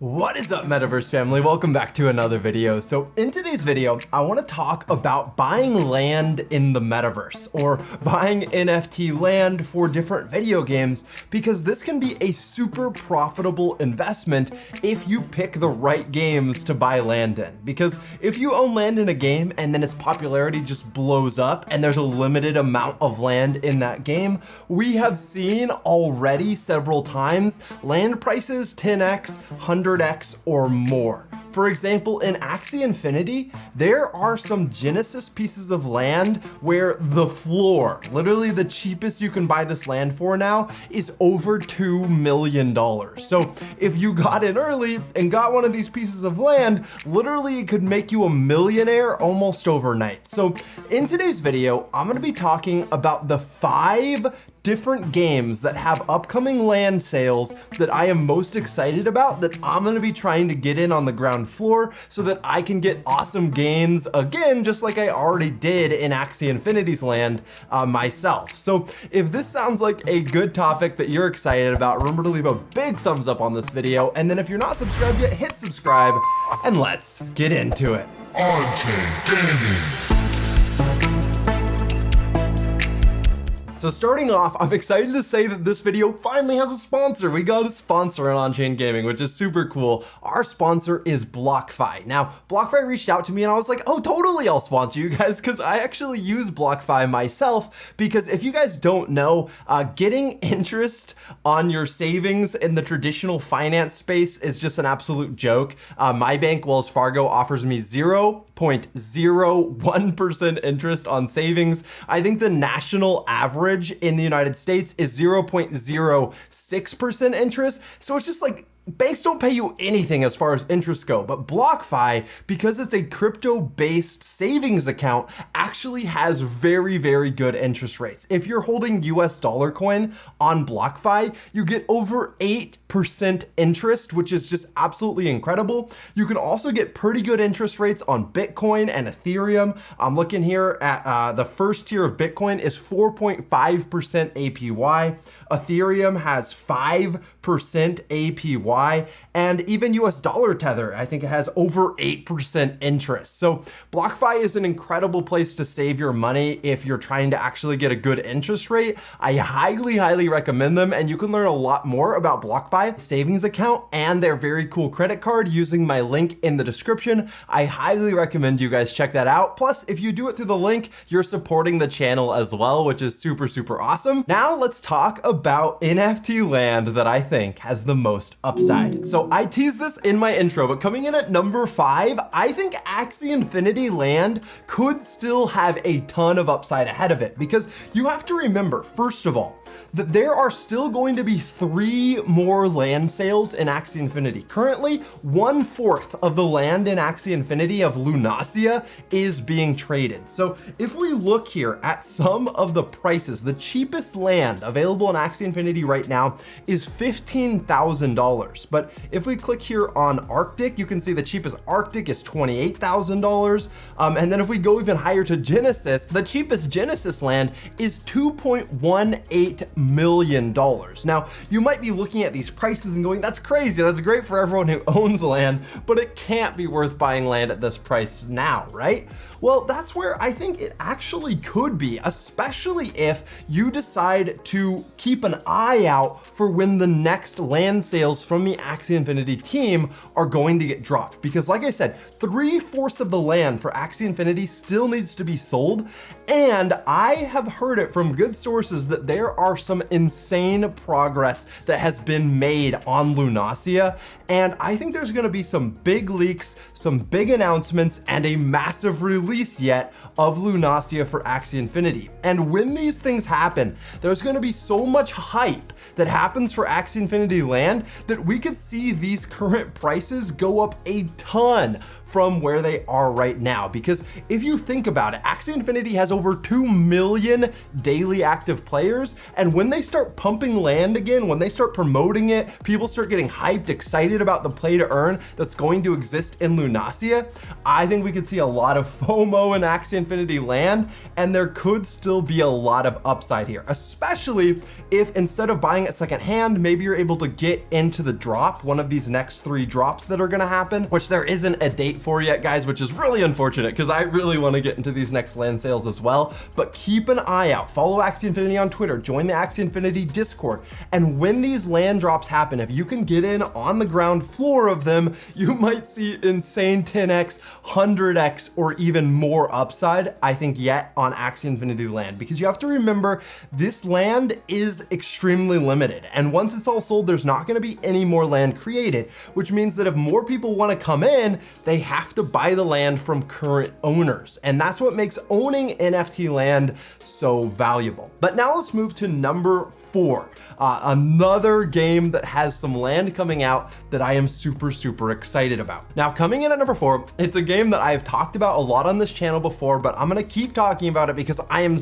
What is up, Metaverse family? Welcome back to another video. So in today's video, I want to talk about buying land in the Metaverse or buying NFT land for different video games, because this can be a super profitable investment if you pick the right games to buy land in. Because if you own land in a game and then its popularity just blows up and there's a limited amount of land in that game, we have seen already several times land prices 10x, 100x or more. For example, in Axie Infinity, there are some Genesis pieces of land where the floor, literally the cheapest you can buy this land for now, is over $2 million. So if you got in early and got one of these pieces of land, literally it could make you a millionaire almost overnight. So in today's video, I'm gonna be talking about the 5 different games that have upcoming land sales that I am most excited about, that I'm gonna be trying to get in on the ground floor so that I can get awesome gains again, just like I already did in Axie Infinity's land myself. So if this sounds like a good topic that you're excited about, remember to leave a big thumbs up on this video. And then if you're not subscribed yet, hit subscribe and let's get into it. On-chain gaming. So starting off, I'm excited to say that this video finally has a sponsor. We got a sponsor on On-Chain Gaming, which is super cool. Our sponsor is BlockFi. Now, BlockFi reached out to me and I was like, oh, totally, I'll sponsor you guys, because I actually use BlockFi myself. Because if you guys don't know, getting interest on your savings in the traditional finance space is just an absolute joke. My bank, Wells Fargo, offers me 0.01% interest on savings. I think the national average in the United States is 0.06% interest. So it's just like, banks don't pay you anything as far as interest go, but BlockFi, because it's a crypto-based savings account, actually has very, very good interest rates. If you're holding US dollar coin on BlockFi, you get over 8% interest, which is just absolutely incredible. You can also get pretty good interest rates on Bitcoin and Ethereum. I'm looking here at the first tier of Bitcoin is 4.5% APY. Ethereum has 5% APY. And even US dollar tether, I think it has over 8% interest. So BlockFi is an incredible place to save your money if you're trying to actually get a good interest rate. I highly recommend them, and you can learn a lot more about BlockFi savings account and their very cool credit card using my link in the description. I highly recommend you guys check that out. Plus, if you do it through the link, you're supporting the channel as well, which is super awesome. Now let's talk about NFT land that I think has the most upside. So I teased this in my intro, but coming in at number 5, I think Axie Infinity land could still have a ton of upside ahead of it, because you have to remember, first of all, that there are still going to be 3 more land sales in Axie Infinity. Currently, 1/4 of the land in Axie Infinity of Lunacia is being traded. So if we look here at some of the prices, the cheapest land available in Axie Infinity right now is $15,000. But if we click here on Arctic, you can see the cheapest Arctic is $28,000. And then if we go even higher to Genesis, the cheapest Genesis land is $2.18 million. Now, you might be looking at these prices and going, that's crazy. That's great for everyone who owns land, but it can't be worth buying land at this price now, right? Well, that's where I think it actually could be, especially if you decide to keep an eye out for when the next land sales from the Axie Infinity team are going to get dropped. Because like I said, 3/4 of the land for Axie Infinity still needs to be sold. And I have heard it from good sources that there are some insane progress that has been made on Lunacia. And I think there's gonna be some big leaks, some big announcements, and a massive release yet of Lunacia for Axie Infinity. And when these things happen, there's gonna be so much hype that happens for Axie Infinity land that we could see these current prices go up a ton from where they are right now. Because if you think about it, Axie Infinity has over 2 million daily active players. And when they start pumping land again, when they start promoting it, people start getting hyped, excited excited about the play to earn that's going to exist in Lunacia, I think we could see a lot of FOMO in Axie Infinity land, and there could still be a lot of upside here, especially if instead of buying it secondhand, maybe you're able to get into the drop, one of these next 3 drops that are gonna happen, which there isn't a date for yet, guys, which is really unfortunate because I really want to get into these next land sales as well. But keep an eye out, follow Axie Infinity on Twitter, join the Axie Infinity Discord, and when these land drops happen, if you can get in on the ground floor of them, you might see insane 10x, 100x, or even more upside, I think, yet on Axie Infinity land, because you have to remember this land is extremely limited, and once it's all sold, there's not going to be any more land created, which means that if more people want to come in, they have to buy the land from current owners, and that's what makes owning NFT land so valuable. But now let's move to number 4, another game that has some land coming out that I am super excited about. Now, coming in at number 4, it's a game that I've talked about a lot on this channel before, but I'm gonna keep talking about it because I'm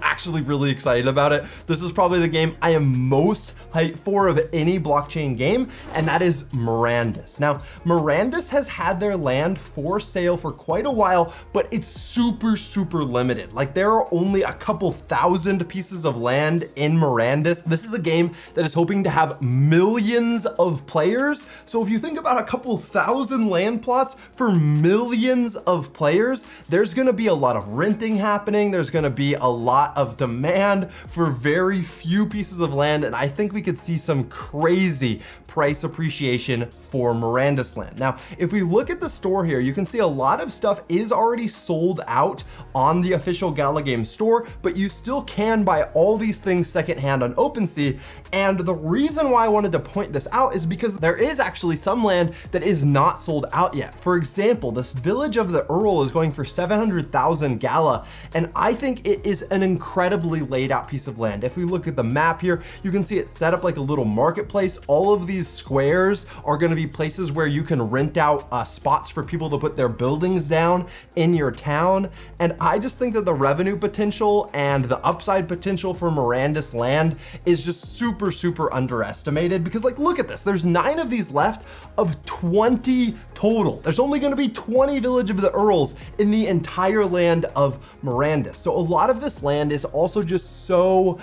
actually really excited about it. This is probably the game I am most hyped for of any blockchain game, and that is Mirandus. Now, Mirandus has had their land for sale for quite a while, but it's super limited. Like, there are only a couple thousand pieces of land in Mirandus. This is a game that is hoping to have millions of players. So if you think about a couple thousand land plots for millions of players, there's gonna be a lot of renting happening. There's gonna be a lot of demand for very few pieces of land. And I think we could see some crazy price appreciation for Mirandus land. Now, if we look at the store here, you can see a lot of stuff is already sold out on the official Gala Games store, but you still can buy all these things secondhand on OpenSea. And the reason why I wanted to point this out is because there is actually some land that is not sold out yet. For example, this village of the Earl is going for 700,000 Gala, and I think it is an incredibly laid out piece of land. If we look at the map here, you can see it's set up like a little marketplace. All of these squares are going to be places where you can rent out spots for people to put their buildings down in your town. And I just think that the revenue potential and the upside potential for Mirandus land is just super underestimated, because like, look at this, there's 9 of these left of 20 total. There's only going to be 20 Village of the Earls in the entire land of Mirandus. So a lot of this land is also just so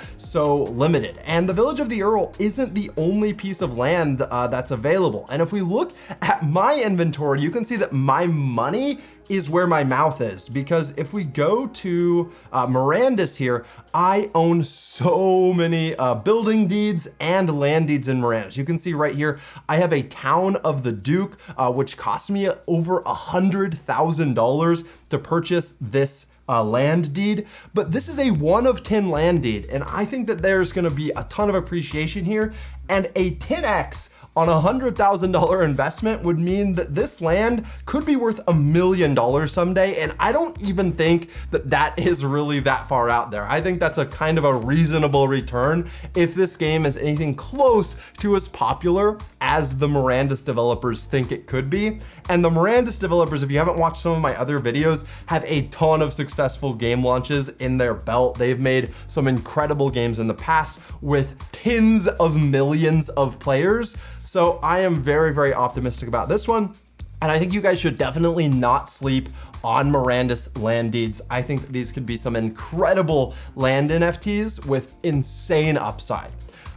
limited, and the Village of the Earl isn't the only piece of land that's available. And if we look at my inventory, you can see that my money is where my mouth is, because if we go to Mirandus here, I own so many building deeds and land deeds in Mirandus. You can see right here, I have a Town of the Duke, which cost me over $100,000 to purchase this land deed, but this is a 1 of 10 land deed, and I think that there's going to be a ton of appreciation here, and a 10x on a $100,000 investment would mean that this land could be worth $1 million someday. And I don't even think that that is really that far out there. I think that's a kind of a reasonable return if this game is anything close to as popular as the Mirandus developers think it could be. And the Mirandus developers, if you haven't watched some of my other videos, have a ton of successful game launches in their belt. They've made some incredible games in the past with tens of millions of players. So I am very optimistic about this one. And I think you guys should definitely not sleep on Mirandus land deeds. I think that these could be some incredible land NFTs with insane upside.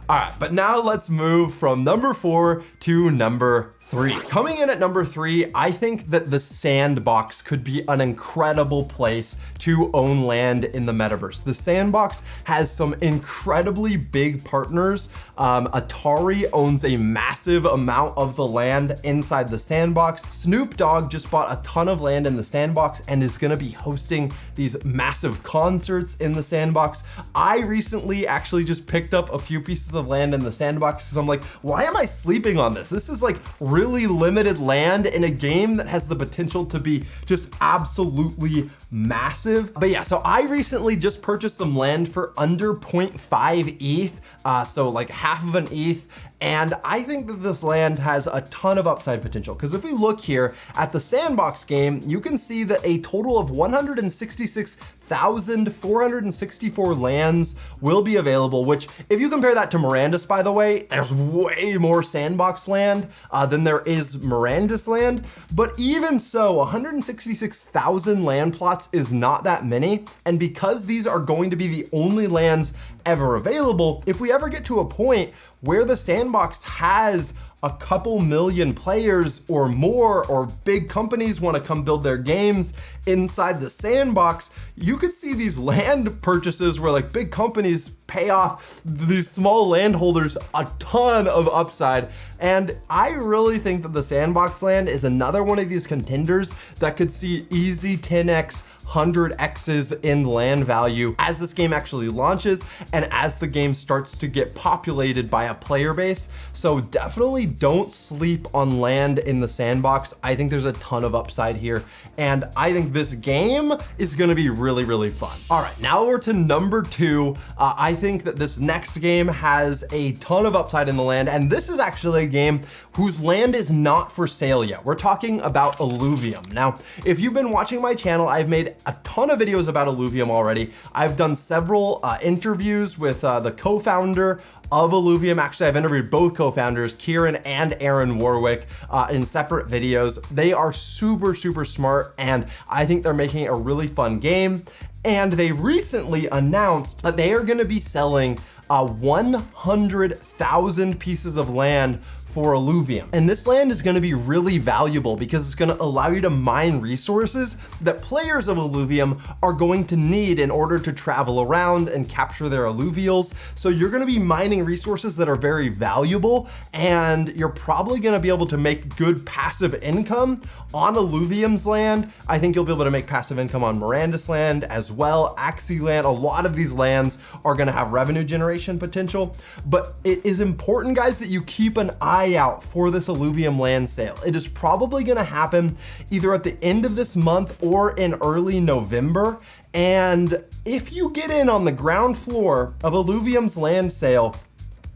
All right, but now let's move from number 4 to number 3. Coming in at number 3, I think that the Sandbox could be an incredible place to own land in the metaverse. The Sandbox has some incredibly big partners. Atari owns a massive amount of the land inside the Sandbox. Snoop Dogg just bought a ton of land in the Sandbox and is gonna be hosting these massive concerts in the Sandbox. I recently actually just picked up a few pieces of land in the Sandbox because I'm like, why am I sleeping on this? This is like really limited land in a game that has the potential to be just absolutely massive. But yeah, so I recently just purchased some land for under 0.5 ETH, so like half of an ETH, And I think that this land has a ton of upside potential, because if we look here at the Sandbox game, you can see that a total of 166,464 lands will be available, which if you compare that to Mirandus, by the way, there's way more Sandbox land than there is Mirandus land. But even so, 166,000 land plots is not that many. And because these are going to be the only lands ever available, if we ever get to a point where the Sandbox has a couple million players or more, or big companies want to come build their games inside the Sandbox, you could see these land purchases where like big companies pay off these small landholders a ton of upside. And I really think that the Sandbox land is another one of these contenders that could see easy 10x, 100x's in land value as this game actually launches and as the game starts to get populated by a player base. So definitely don't sleep on land in the Sandbox. I think there's a ton of upside here, and I think this game is going to be really, really fun. All right, now we're to number 2. I think that this next game has a ton of upside in the land, and this is actually a game whose land is not for sale yet. We're talking about Illuvium. Now, if you've been watching my channel, I've made a ton of videos about Illuvium already. I've done several interviews with the co-founder of Illuvium. Actually, I've interviewed both co-founders, Kieran and Aaron Warwick, in separate videos. They are super, super smart, and I think they're making a really fun game. And they recently announced that they are going to be selling 100,000 pieces of land for Illuvium. And this land is gonna be really valuable because it's gonna allow you to mine resources that players of Illuvium are going to need in order to travel around and capture their alluvials. So you're gonna be mining resources that are very valuable, and you're probably gonna be able to make good passive income on Illuvium's land. I think you'll be able to make passive income on Mirandus land as well, Axie land. A lot of these lands are gonna have revenue generation potential, but it is important, guys, that you keep an eye out for this Illuvium land sale. It is probably gonna happen either at the end of this month or in early November. And if you get in on the ground floor of Illuvium's land sale,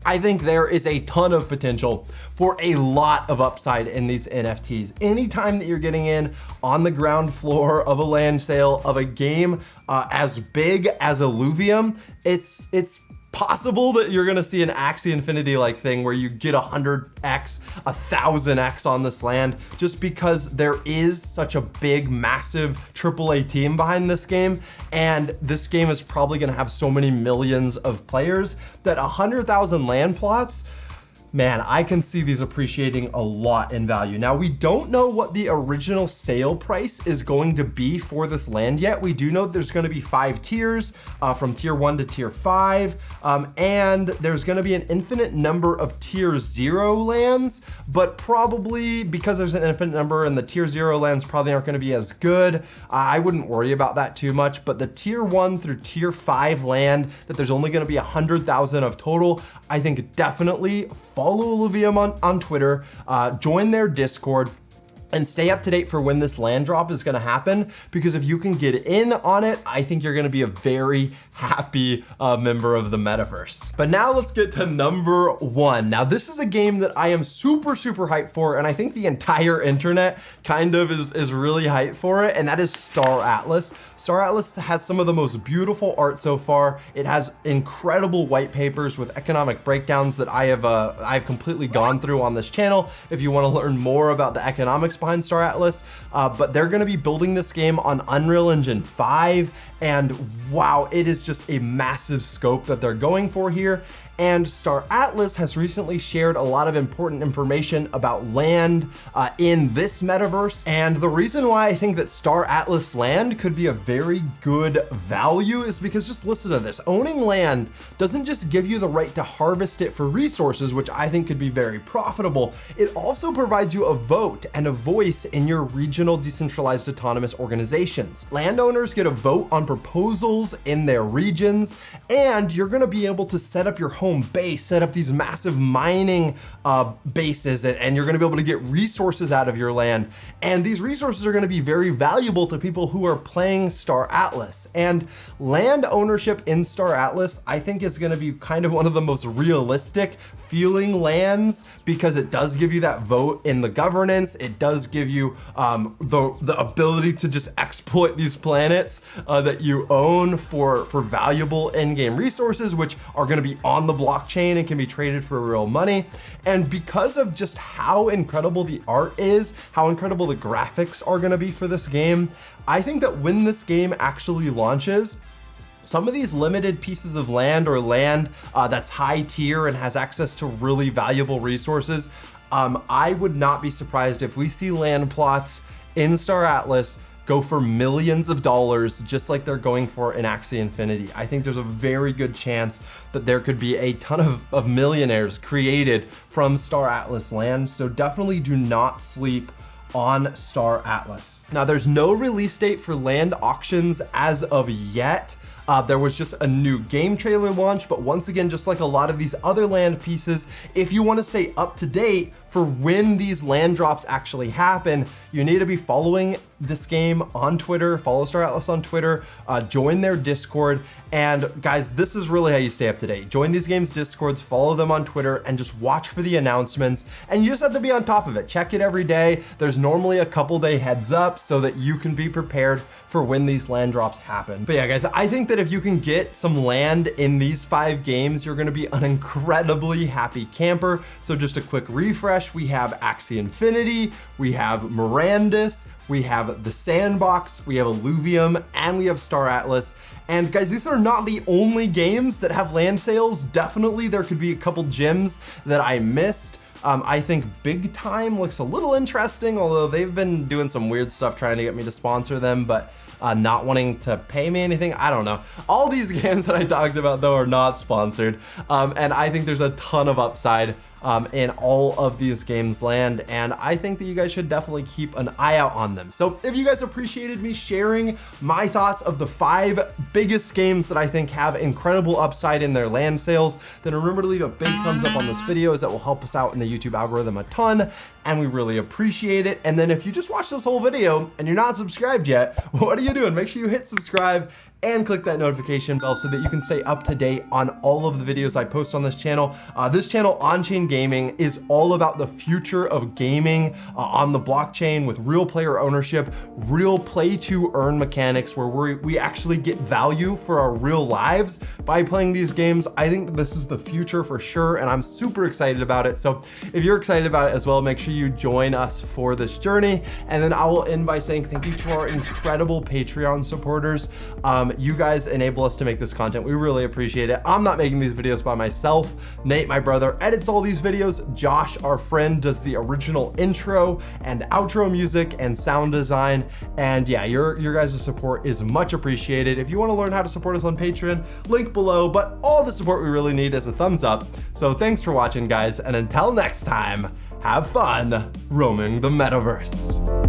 I think there is a ton of potential for a lot of upside in these NFTs. Anytime that you're getting in on the ground floor of a land sale of a game as big as Illuvium, it's possible that you're gonna see an Axie Infinity like thing where you get 100x, 1000x on this land, just because there is such a big, massive AAA team behind this game. And this game is probably gonna have so many millions of players that 100,000 land plots, man, I can see these appreciating a lot in value. Now, we don't know what the original sale price is going to be for this land yet. We do know that there's going to be 5 tiers, from tier 1 to tier 5, and there's going to be an infinite number of tier 0 lands, but probably because there's an infinite number and the tier 0 lands probably aren't going to be as good, I wouldn't worry about that too much. But the tier 1 through tier 5 land that there's only going to be 100,000 of total, I think definitely follow Illuvium on Twitter, join their Discord, and stay up to date for when this land drop is gonna happen, because if you can get in on it, I think you're gonna be a very happy member of the metaverse. But now let's get to number 1. Now, this is a game that I am super, super hyped for, and I think the entire internet kind of is really hyped for it, and that is Star Atlas. Star Atlas has some of the most beautiful art so far. It has incredible white papers with economic breakdowns that I've completely gone through on this channel if you want to learn more about the economics behind Star Atlas. But they're going to be building this game on Unreal Engine 5, and wow, it is just a massive scope that they're going for here. And Star Atlas has recently shared a lot of important information about land in this metaverse. And the reason why I think that Star Atlas land could be a very good value is because, just listen to this. Owning land doesn't just give you the right to harvest it for resources, which I think could be very profitable. It also provides you a vote and a voice in your regional decentralized autonomous organizations. Landowners get a vote on proposals in their regions, and you're gonna be able to set up your home home base, set up these massive mining bases, and you're gonna be able to get resources out of your land. And these resources are gonna be very valuable to people who are playing Star Atlas. And land ownership in Star Atlas, I think, is gonna be kind of one of the most realistic feeling lands, because it does give you that vote in the governance. It does give you the ability to just exploit these planets that you own for valuable in-game resources, which are going to be on the blockchain and can be traded for real money. And because of just how incredible the art is, how incredible the graphics are going to be for this game, I think that when this game actually launches, some of these limited pieces of land, or land that's high tier and has access to really valuable resources, I would not be surprised if we see land plots in Star Atlas go for millions of dollars, just like they're going for in Axie Infinity. I think there's a very good chance that there could be a ton of millionaires created from Star Atlas land. So definitely do not sleep on Star Atlas. Now, there's no release date for land auctions as of yet. There was just a new game trailer launch, but once again, just like a lot of these other land pieces, if you want to stay up to date for when these land drops actually happen, you need to be following this game on Twitter, follow Star Atlas on Twitter, join their Discord. And guys, this is really how you stay up to date. Join these games' Discords, follow them on Twitter, and just watch for the announcements. And you just have to be on top of it. Check it every day. There's normally a couple day heads up so that you can be prepared for when these land drops happen. But yeah, guys, I think that if you can get some land in these 5 games, you're gonna be an incredibly happy camper. So just a quick refresh, we have Axie Infinity, we have Mirandus, we have the Sandbox, we have Illuvium, and we have Star Atlas. And guys, these are not the only games that have land sales. Definitely there could be a couple gems that I missed. I think Big Time looks a little interesting, although they've been doing some weird stuff trying to get me to sponsor them, but not wanting to pay me anything. I don't know. All these games that I talked about, though, are not sponsored. And I think there's a ton of upside in all of these games land, and I think that you guys should definitely keep an eye out on them. So if you guys appreciated me sharing my thoughts of the 5 biggest games that I think have incredible upside in their land sales, then remember to leave a big thumbs up on this video, as that will help us out in the YouTube algorithm a ton, and we really appreciate it. And then if you just watched this whole video and you're not subscribed yet, what are you doing? Make sure you hit subscribe and click that notification bell so that you can stay up to date on all of the videos I post on this channel. This channel, On-Chain Gaming, is all about the future of gaming on the blockchain, with real player ownership, real play to earn mechanics, where we actually get value for our real lives by playing these games. I think that this is the future for sure, and I'm super excited about it. So if you're excited about it as well, make sure you join us for this journey. And then I will end by saying thank you to our incredible Patreon supporters. You guys enable us to make this content. We really appreciate it. I'm not making these videos by myself. Nate, my brother, edits all these videos. Josh, our friend, does the original intro and outro music and sound design. And yeah, your guys' support is much appreciated. If you want to learn how to support us on Patreon, link below, but all the support we really need is a thumbs up. So thanks for watching, guys, and until next time, have fun roaming the metaverse.